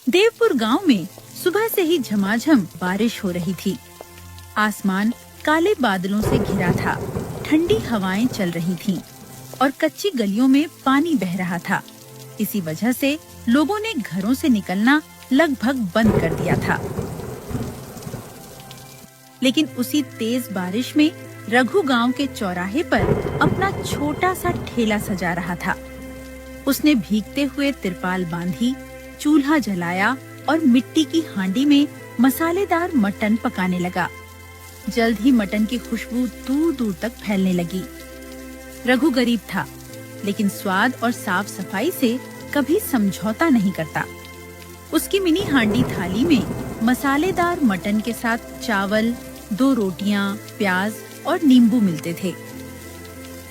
देवपुर गांव में सुबह से ही झमाझम बारिश हो रही थी। आसमान काले बादलों से घिरा था, ठंडी हवाएं चल रही थीं और कच्ची गलियों में पानी बह रहा था। इसी वजह से लोगों ने घरों से निकलना लगभग बंद कर दिया था। लेकिन उसी तेज बारिश में रघु गांव के चौराहे पर अपना छोटा सा ठेला सजा रहा था। उसने भीगते हुए तिरपाल बांधी, चूल्हा जलाया और मिट्टी की हांडी में मसालेदार मटन पकाने लगा। जल्द ही मटन की खुशबू दूर दूर तक फैलने लगी। रघु गरीब था, लेकिन स्वाद और साफ सफाई से कभी समझौता नहीं करता। उसकी मिनी हांडी थाली में मसालेदार मटन के साथ चावल, 2 रोटियां, प्याज और नींबू मिलते थे।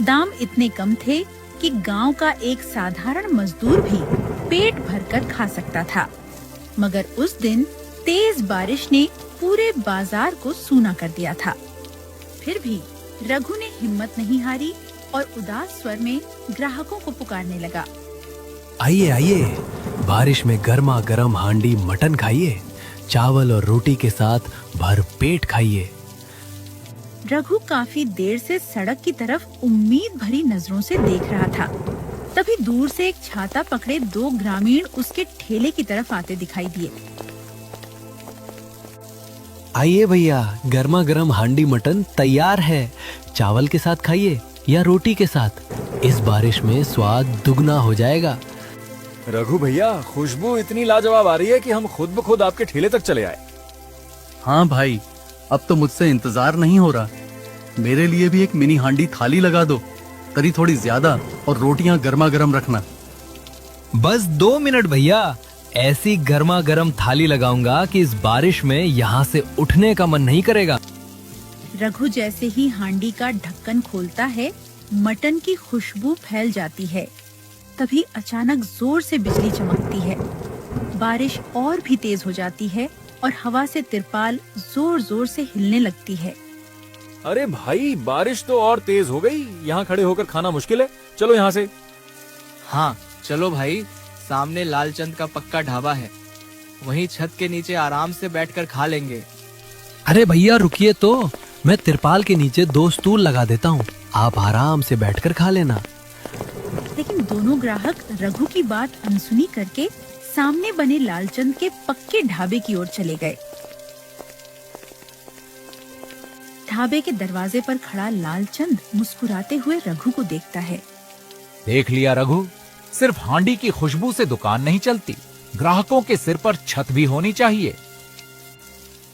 दाम इतने कम थे कि गांव का एक साधारण मजदूर भी पेट भरकर खा सकता था। मगर उस दिन तेज बारिश ने पूरे बाजार को सूना कर दिया था। फिर भी रघु ने हिम्मत नहीं हारी और उदास स्वर में ग्राहकों को पुकारने लगा। आइए आइए, बारिश में गर्मा गर्म हांडी मटन खाइए, चावल और रोटी के साथ भर पेट खाइए। रघु काफी देर से सड़क की तरफ उम्मीद भरी नजरों से देख रहा था। तभी दूर से एक छाता पकड़े 2 ग्रामीण उसके ठेले की तरफ आते दिखाई दिए। आइए भैया, गर्मा गर्म हांडी मटन तैयार है। चावल के साथ खाइए या रोटी के साथ, इस बारिश में स्वाद दुगना हो जाएगा। रघु भैया, खुशबू इतनी लाजवाब आ रही है कि हम खुद ब खुद आपके ठेले तक चले आए। हाँ भाई, अब तो मुझसे इंतजार नहीं हो रहा। मेरे लिए भी एक मिनी हांडी थाली लगा दो, तरी थोड़ी ज्यादा, और रोटियां गर्मा गर्म रखना। बस 2 मिनट भैया, ऐसी गर्मा गर्म थाली लगाऊंगा कि इस बारिश में यहाँ से उठने का मन नहीं करेगा। रघु जैसे ही हांडी का ढक्कन खोलता है, मटन की खुशबू फैल जाती है। तभी अचानक जोर से बिजली चमकती है। बारिश और भी तेज हो जाती है और हवा से तिरपाल जोर जोर से हिलने लगती है। अरे भाई, बारिश तो और तेज हो गई। यहाँ खड़े होकर खाना मुश्किल है, चलो यहाँ से। हाँ चलो भाई, सामने लालचंद का पक्का ढाबा है, वहीं छत के नीचे आराम से बैठकर खा लेंगे। अरे भैया रुकिए तो, मैं तिरपाल के नीचे 2 स्टूल लगा देता हूँ, आप आराम से बैठकर खा लेना। लेकिन दोनों ग्राहक रघु की बात अनसुनी करके सामने बने लालचंद के पक्के ढाबे की ओर चले गए। ढाबे के दरवाजे पर खड़ा लालचंद मुस्कुराते हुए रघु को देखता है। देख लिया रघु, सिर्फ हांडी की खुशबू से दुकान नहीं चलती, ग्राहकों के सिर पर छत भी होनी चाहिए।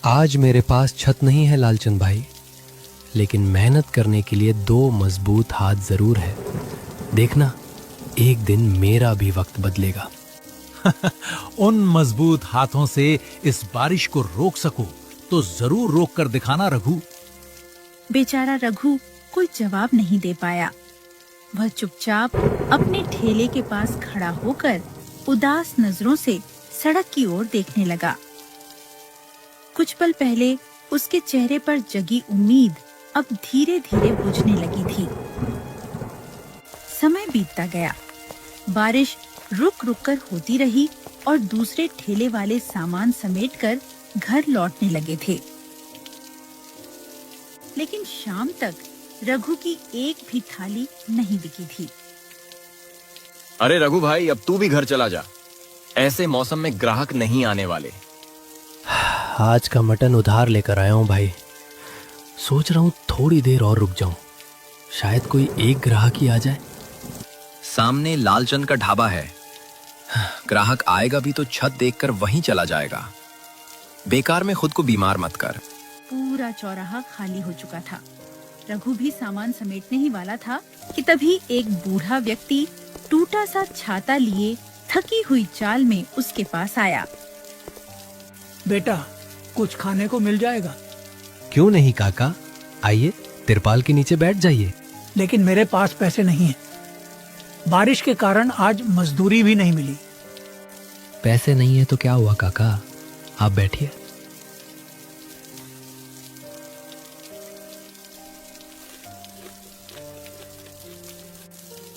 आज मेरे पास छत नहीं है लालचंद भाई, लेकिन मेहनत करने के लिए 2 मजबूत हाथ जरूर है। देखना, एक दिन मेरा भी वक्त बदलेगा। उन मजबूत हाथों से इस बारिश को रोक सको तो जरूर रोक कर दिखाना रघु। बेचारा रघु कोई जवाब नहीं दे पाया। वह चुपचाप अपने ठेले के पास खड़ा होकर उदास नजरों से सड़क की ओर देखने लगा। कुछ पल पहले उसके चेहरे पर जगी उम्मीद अब धीरे धीरे बुझने लगी थी। समय बीतता गया, बारिश रुक रुक कर होती रही और दूसरे ठेले वाले सामान समेटकर घर लौटने लगे थे। लेकिन शाम तक रघु की एक भी थाली नहीं बिकी थी। अरे रघु भाई, अब तू भी घर चला जा, ऐसे मौसम में ग्राहक नहीं आने वाले। आज का मटन उधार लेकर आया हूँ भाई, सोच रहा हूँ थोड़ी देर और रुक जाऊं, शायद कोई एक ग्राहक ही आ जाए। सामने लालचंद का ढाबा है, ग्राहक आएगा भी तो छत देखकर वहीं चला जाएगा। बेकार में खुद को बीमार मत कर। पूरा चौराहा खाली हो चुका था। रघु भी सामान समेटने ही वाला था कि तभी एक बूढ़ा व्यक्ति टूटा सा छाता लिए थकी हुई चाल में उसके पास आया। बेटा, कुछ खाने को मिल जाएगा? क्यों नहीं काका, आइए तिरपाल के नीचे बैठ जाइए। लेकिन मेरे पास पैसे नहीं हैं। बारिश के कारण आज मजदूरी भी नहीं मिली। पैसे नहीं है तो क्या हुआ काका, आप बैठिए।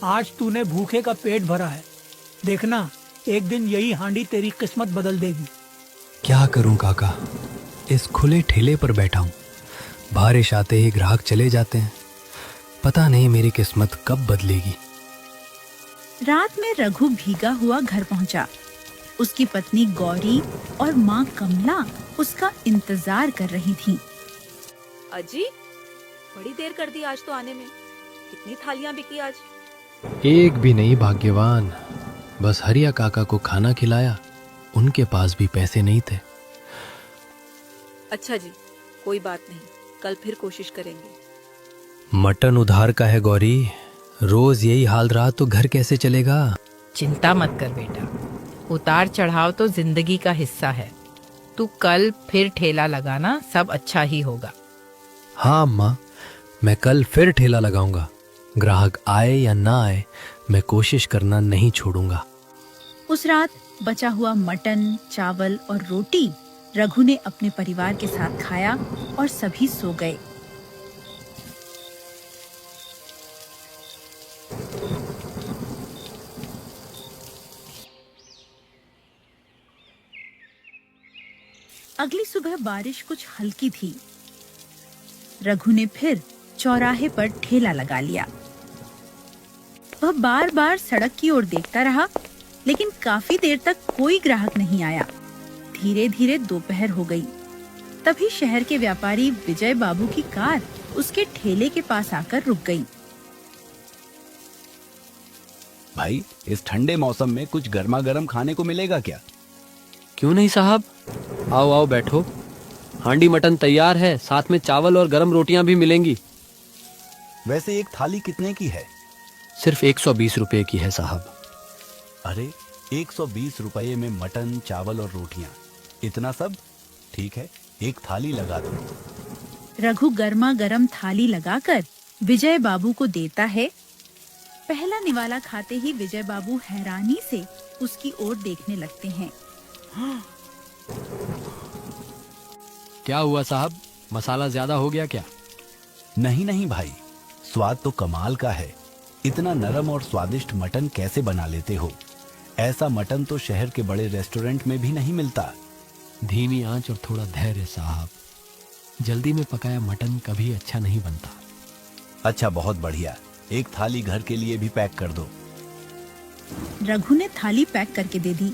आज तूने भूखे का पेट भरा है, देखना एक दिन यही हांडी तेरी किस्मत बदल देगी। क्या करूं काका, इस खुले ठेले पर बैठा हूं। बारिश आते ही ग्राहक चले जाते हैं। पता नहीं मेरी किस्मत कब बदलेगी। रात में रघु भीगा हुआ घर पहुंचा। उसकी पत्नी गौरी और माँ कमला उसका इंतजार कर रही थीं। अजी, बड़ी देर कर दी आज तो आने में। कितनी थालियां बिकी आज? एक भी नहीं भाग्यवान, बस हरिया काका को खाना खिलाया। उनके पास भी पैसे नहीं थे। अच्छा जी, कोई बात नहीं, कल फिर कोशिश करेंगे। मटन उधार का है गौरी, रोज यही हाल रहा तो घर कैसे चलेगा। चिंता मत कर बेटा, उतार चढ़ाव तो जिंदगी का हिस्सा है। तू कल फिर ठेला लगाना, सब अच्छा ही होगा। हाँ अम्मा, मैं कल फिर ठेला लगाऊंगा। ग्राहक आए या ना आए, मैं कोशिश करना नहीं छोड़ूंगा। उस रात बचा हुआ मटन, चावल और रोटी रघु ने अपने परिवार के साथ खाया और सभी सो गए। अगली सुबह बारिश कुछ हल्की थी। रघु ने फिर चौराहे पर ठेला लगा लिया। वह बार बार सड़क की ओर देखता रहा, लेकिन काफी देर तक कोई ग्राहक नहीं आया। धीरे धीरे दोपहर हो गई। तभी शहर के व्यापारी विजय बाबू की कार उसके ठेले के पास आकर रुक गई। भाई, इस ठंडे मौसम में कुछ गर्मा गर्म खाने को मिलेगा क्या? क्यों नहीं साहब, आओ आओ बैठो। हांडी मटन तैयार है, साथ में चावल और गरम रोटियां भी मिलेंगी। वैसे एक थाली कितने की है? सिर्फ 120 रुपए की है साहब। अरे, 120 रुपये में मटन, चावल और रोटियां, इतना सब? ठीक है, एक थाली लगा दो। रघु गर्मा गर्म थाली लगाकर विजय बाबू को देता है। पहला निवाला खाते ही विजय बाबू हैरानी से उसकी ओर देखने लगते हैं। क्या हुआ साहब, मसाला ज्यादा हो गया क्या? नहीं नहीं भाई, स्वाद तो कमाल का है। इतना नरम और स्वादिष्ट मटन कैसे बना लेते हो? ऐसा मटन तो शहर के बड़े रेस्टोरेंट में भी नहीं मिलता। धीमी आंच और थोड़ा धैर्य साहब। जल्दी में पकाया मटन कभी अच्छा नहीं बनता। अच्छा, बहुत बढ़िया। एक थाली घर के लिए भी पैक कर दो। रघु ने थाली पैक करके दे दी।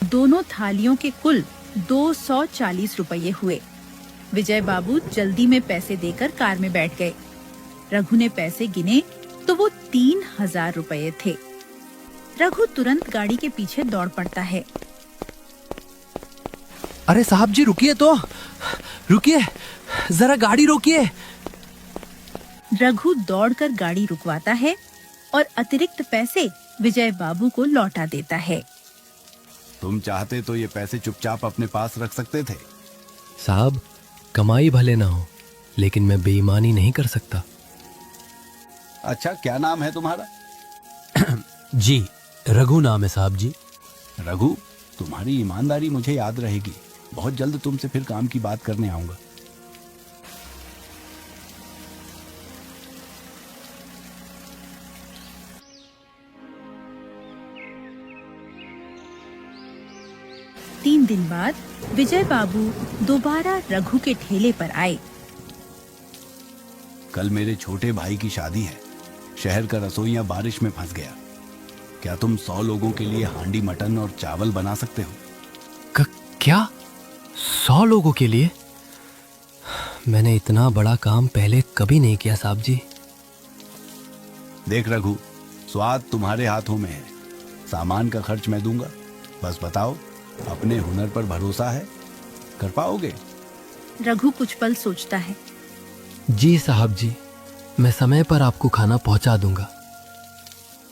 दोनों थालियों के कुल 240 रुपये हुए। विजय बाबू जल्दी में पैसे देकर कार में बैठ गए। रघु ने पैसे गिने तो वो 3000 रुपये थे। रघु तुरंत गाड़ी के पीछे दौड़ पड़ता है। अरे साहब जी रुकिए तो, रुकिए, जरा गाड़ी रोकिए। रघु दौड़कर गाड़ी रुकवाता है और अतिरिक्त पैसे विजय बाबू को लौटा देता है। तुम चाहते तो ये पैसे चुपचाप अपने पास रख सकते थे। साहब, कमाई भले ना हो, लेकिन मैं बेईमानी नहीं कर सकता। अच्छा, क्या नाम है तुम्हारा? जी, रघु नाम है साहब जी। रघु, तुम्हारी ईमानदारी मुझे याद रहेगी। बहुत जल्द तुमसे फिर काम की बात करने आऊंगा। तीन दिन बाद विजय बाबू दोबारा रघु के ठेले पर आए। कल मेरे छोटे भाई की शादी है। शहर का रसोइया बारिश में फंस गया। क्या तुम 100 लोगों के लिए हांडी मटन और चावल बना सकते हो? क्या 100 लोगों के लिए? मैंने इतना बड़ा काम पहले कभी नहीं किया साहब जी। देख रघु, स्वाद तुम्हारे हाथों में है। सामान का खर्च मैं दूंगा। बस बताओ, अपने हुनर पर भरोसा है? कर पाओगे? रघु कुछ पल सोचता है। जी साहब जी, मैं समय पर आपको खाना पहुंचा दूंगा।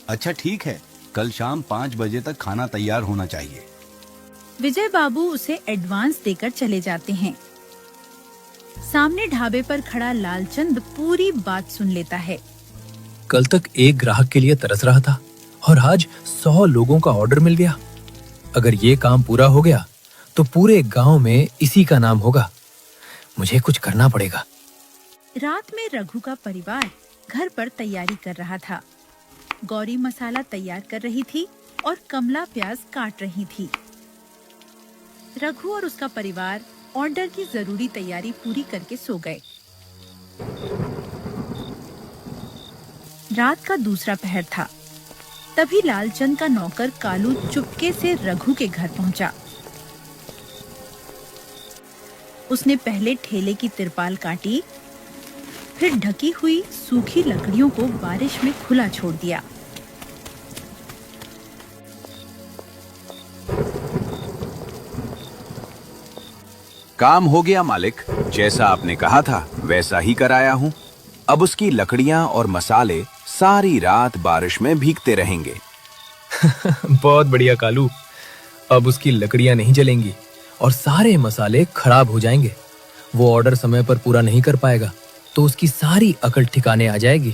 अच्छा ठीक है, कल शाम 5 बजे तक खाना तैयार होना चाहिए। विजय बाबू उसे एडवांस देकर चले जाते हैं। सामने ढाबे पर खड़ा लालचंद पूरी बात सुन लेता है। कल तक एक ग्राहक के लिए तरस रहा था और आज 100 लोगों का ऑर्डर मिल गया। अगर ये काम पूरा हो गया तो पूरे गांव में इसी का नाम होगा। मुझे कुछ करना पड़ेगा। रात में रघु का परिवार घर पर तैयारी कर रहा था। गौरी मसाला तैयार कर रही थी और कमला प्याज काट रही थी। रघु और उसका परिवार ऑर्डर की जरूरी तैयारी पूरी करके सो गए। रात का दूसरा पहर था। तभी लालचंद का नौकर कालू चुपके से रघु के घर पहुंचा। उसने पहले ठेले की तिरपाल काटी, फिर ढकी हुई सूखी लकड़ियों को बारिश में खुला छोड़ दिया। काम हो गया मालिक, जैसा आपने कहा था वैसा ही कराया हूँ। अब उसकी लकड़ियाँ और मसाले सारी रात बारिश में भीगते रहेंगे। बहुत बढ़िया कालू। अब उसकी लकड़ियां नहीं जलेंगी और सारे मसाले खराब हो जाएंगे। वो ऑर्डर समय पर पूरा नहीं कर पाएगा तो उसकी सारी अकल ठिकाने आ जाएगी।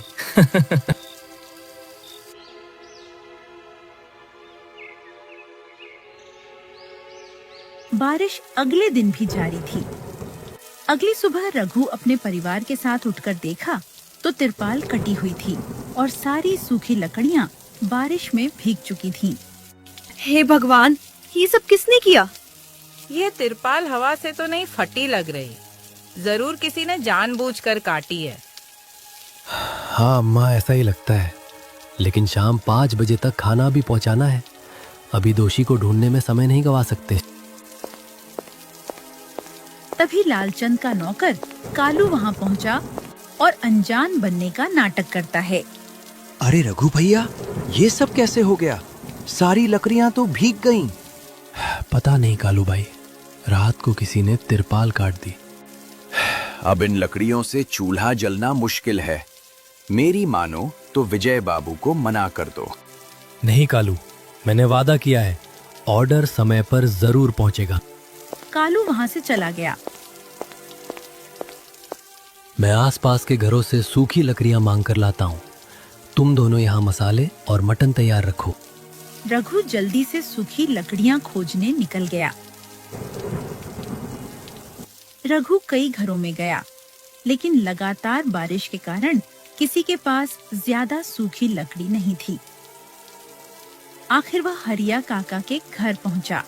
बारिश अगले दिन भी जारी थी। अगली सुबह रघु अपने परिवार के साथ उठकर देखा तो तिरपाल कटी हुई थी और सारी सूखी लकड़ियां बारिश में भीग चुकी थीं। हे भगवान, ये सब किसने किया? ये तिरपाल हवा से तो नहीं फटी लग रही, जरूर किसी ने जानबूझकर काटी है। हाँ अम्मा, ऐसा ही लगता है। लेकिन शाम 5 बजे तक खाना भी पहुंचाना है। अभी दोषी को ढूंढने में समय नहीं गवा सकते। तभी लालचंद का नौकर कालू वहां पहुंचा और अनजान बनने का नाटक करता है। अरे रघु भैया, ये सब कैसे हो गया? सारी लकड़ियाँ तो भीग गईं। पता नहीं कालू भाई, रात को किसी ने तिरपाल काट दी। अब इन लकड़ियों से चूल्हा जलना मुश्किल है। मेरी मानो तो विजय बाबू को मना कर दो। नहीं कालू, मैंने वादा किया है, ऑर्डर समय पर जरूर पहुंचेगा। कालू वहां से चला गया। मैं आसपास के घरों से सूखी लकड़ियां मांग कर लाता हूँ। तुम दोनों यहाँ मसाले और मटन तैयार रखो। रघु जल्दी से सूखी लकड़ियां खोजने निकल गया। रघु कई घरों में गया, लेकिन लगातार बारिश के कारण किसी के पास ज्यादा सूखी लकड़ी नहीं थी। आखिर वह हरिया काका के घर पहुंचा।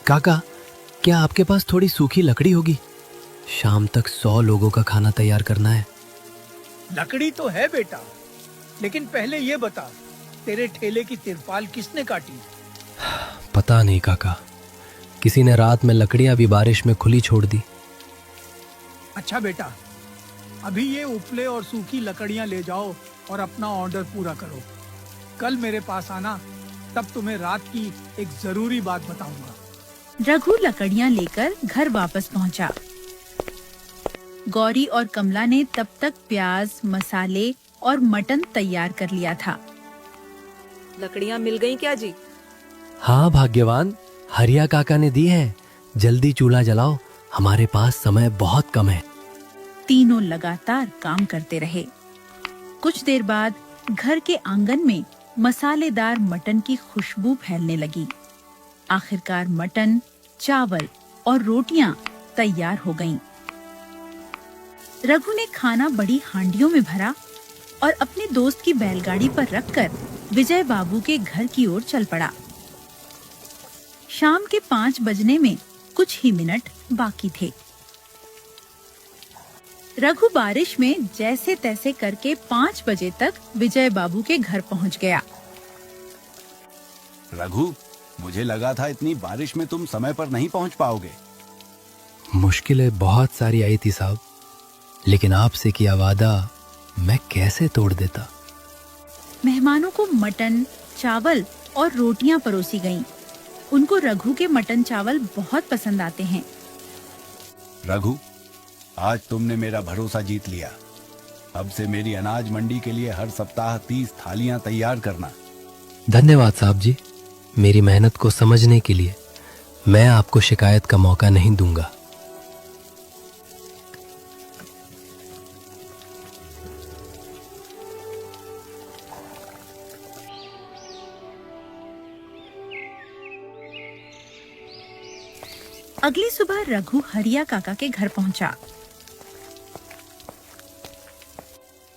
काका, क्या आपके पास थोड़ी सूखी लकड़ी होगी? शाम तक 100 लोगों का खाना तैयार करना है। लकड़ी तो है बेटा, लेकिन पहले ये बता, तेरे ठेले की तिरपाल किसने काटी? पता नहीं काका, किसी ने रात में लकड़ियां भी बारिश में खुली छोड़ दी। अच्छा बेटा, अभी ये उपले और सूखी लकड़ियां ले जाओ और अपना ऑर्डर पूरा करो। कल मेरे पास आना, तब तुम्हें रात की एक जरूरी बात बताऊंगा। रघु लकड़ियां लेकर घर वापस पहुंचा। गौरी और कमला ने तब तक प्याज, मसाले और मटन तैयार कर लिया था। लकड़ियां मिल गईं क्या जी? हाँ भाग्यवान, हरिया काका ने दी है। जल्दी चूल्हा जलाओ, हमारे पास समय बहुत कम है। तीनों लगातार काम करते रहे। कुछ देर बाद घर के आंगन में मसालेदार मटन की खुशबू फैलने लगी। आखिरकार मटन, चावल और रोटियां तैयार हो गईं। रघु ने खाना बड़ी हांडियों में भरा और अपने दोस्त की बैलगाड़ी पर रखकर विजय बाबू के घर की ओर चल पड़ा। शाम के 5 बजने में कुछ ही मिनट बाकी थे। रघु बारिश में जैसे तैसे करके 5 बजे तक विजय बाबू के घर पहुंच गया। रघु, मुझे लगा था इतनी बारिश में तुम समय पर नहीं पहुंच पाओगे। मुश्किलें बहुत सारी आई थी साहब, लेकिन आपसे किया वादा मैं कैसे तोड़ देता। मेहमानों को मटन, चावल और रोटियां परोसी गईं। उनको रघु के मटन चावल बहुत पसंद आते हैं। रघु, आज तुमने मेरा भरोसा जीत लिया। अब से मेरी अनाज मंडी के लिए हर सप्ताह 30 थालियां तैयार करना। धन्यवाद साहब जी, मेरी मेहनत को समझने के लिए। मैं आपको शिकायत का मौका नहीं दूंगा। अगली सुबह रघु हरिया काका के घर पहुंचा।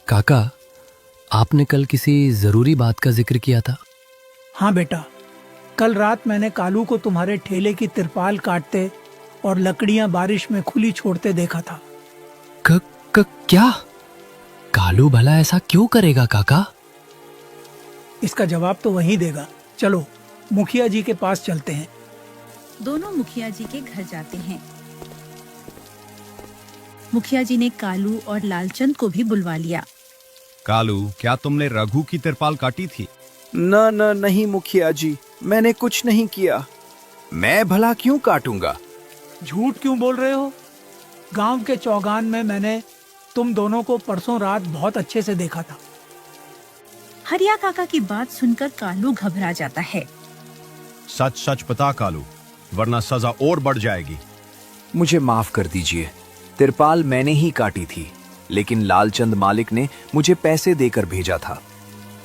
काका, आपने कल किसी जरूरी बात का जिक्र किया था। हाँ बेटा, कल रात मैंने कालू को तुम्हारे ठेले की तिरपाल काटते और लकड़ियां बारिश में खुली छोड़ते देखा था। क्या? कालू भला ऐसा क्यों करेगा काका? इसका जवाब तो वही देगा। चलो मुखिया जी के पास चलते हैं। दोनों मुखिया जी के घर जाते हैं। मुखिया जी ने कालू और लालचंद को भी बुलवा लिया। कालू, क्या तुमने रघु की तिरपाल काटी थी? न नहीं मुखिया जी, मैंने कुछ नहीं किया। मैं भला क्यों काटूंगा? झूठ क्यों बोल रहे हो? गांव के चौगान में मैंने तुम दोनों को परसों रात बहुत अच्छे से देखा था। हरिया काका की बात सुनकर कालू घबरा जाता है। सच सच बता कालू, वरना सजा और बढ़ जाएगी। मुझे माफ कर दीजिए, तिरपाल मैंने ही काटी थी, लेकिन लालचंद मालिक ने मुझे पैसे देकर भेजा था।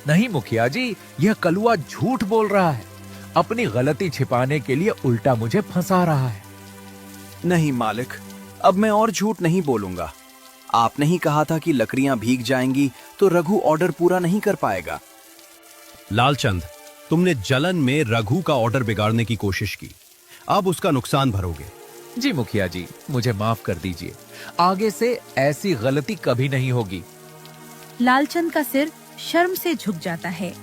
नहीं मुखिया जी, यह कलुआ झूठ बोल रहा है। अपनी गलती छिपाने के लिए उल्टा मुझे फंसा रहा है। नहीं मालिक, अब मैं और झूठ नहीं बोलूंगा। आपने ही कहा था कि लकड़ियां भीग जाएंगी तो रघु ऑर्डर पूरा नहीं कर पाएगा। लालचंद, तुमने जलन में रघु का ऑर्डर बिगाड़ने की कोशिश की, अब उसका नुकसान भरोगे। जी मुखिया जी, मुझे माफ कर दीजिए। आगे से ऐसी गलती कभी नहीं होगी। लालचंद का सिर शर्म से झुक जाता है।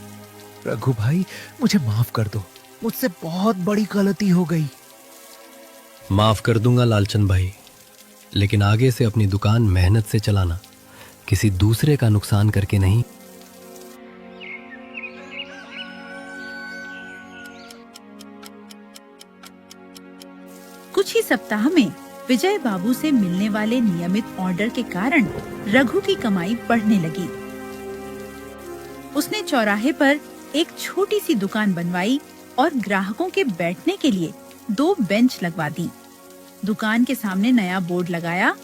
रघु भाई, मुझे माफ कर दो, मुझसे बहुत बड़ी गलती हो गई। माफ कर दूंगा लालचंद भाई, लेकिन आगे से अपनी दुकान मेहनत से चलाना, किसी दूसरे का नुकसान करके नहीं। कुछ ही सप्ताह में विजय बाबू से मिलने वाले नियमित ऑर्डर के कारण रघु की कमाई बढ़ने लगी। उसने चौराहे पर एक छोटी सी दुकान बनवाई और ग्राहकों के बैठने के लिए 2 बेंच लगवा दी। दुकान के सामने नया बोर्ड लगाया,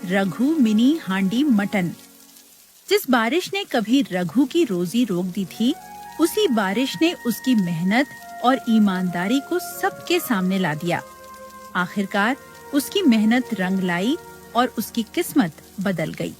रघु मिनी हांडी मटन। जिस बारिश ने कभी रघु की रोजी रोक दी थी, उसी बारिश ने उसकी मेहनत और ईमानदारी को सबके सामने ला दिया। आखिरकार उसकी मेहनत रंग लाई और उसकी किस्मत बदल गई।